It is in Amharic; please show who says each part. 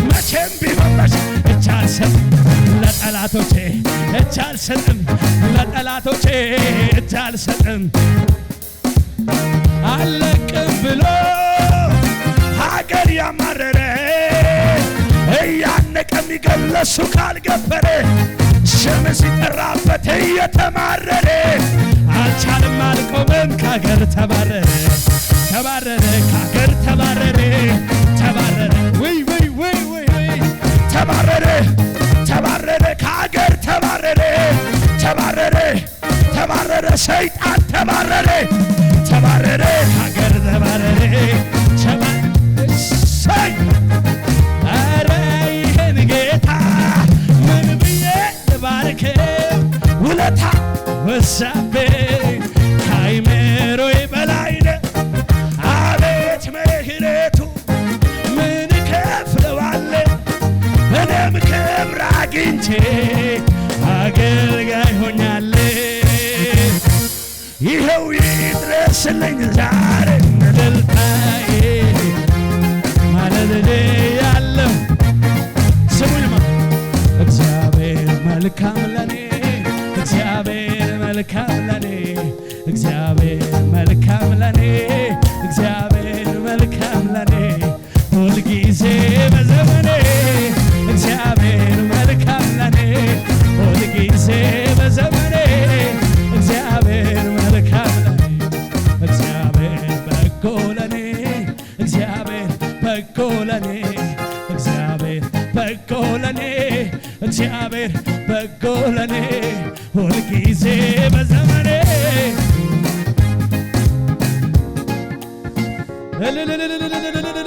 Speaker 1: መቼም ቢሆን እጅ አልሰጥም ለጠላቶቼ እጅ አልሰጥም ለጠላቶቼ እጅ አልሰጥም አለቅም ብሎ ሀገር ያማረረ እያነቀ የሚገለሱ ካልገበረ ስም ሲጠራበት እየተማረረ አልቻልም አልቆምም ከሀገር ተባረረ ከሀገር ተባረረ ወይ ተባረረ ከሀገር ተባረረ ሰይጣን ተባረረ ከሀገር ተባረረ ኧረ ይህን ጌታ ምን ብዬ ልባርከው ውለታ በዛብኝ ከአይምሮዬ በላይ ነው አቤት ምሕረቱ ምን እከፍለዋለሁ እኔም ክብር አግኝቼ አገልጋይ ሆኛለሁ ይኸው ይድረስልኝ ዛሬ እልልታዬ ማለሌ ያለው ስሙኝማ እግዚአብሔር መልካም ለኔ እግዚአብሔር መልካም ለኔ እግዚአብሔር መልካም ለኔ እግዚአብሔር መልካም ለኔ ሁልጊዜ በዘመኔ እግዚአብሔር መልካም ለኔ ሁልጊዜ በዘመኔ እግዚአብሔር መልካም ለኔ እግዚአብሔር በጎ ለኔ እግዚአብሔር በጎ ለኔ እግዚአብሔር በጎ ለኔ እግዚአብሔር በጎ ለኔ ሁልጊዜ በዘመኔ እልልልልልልልልል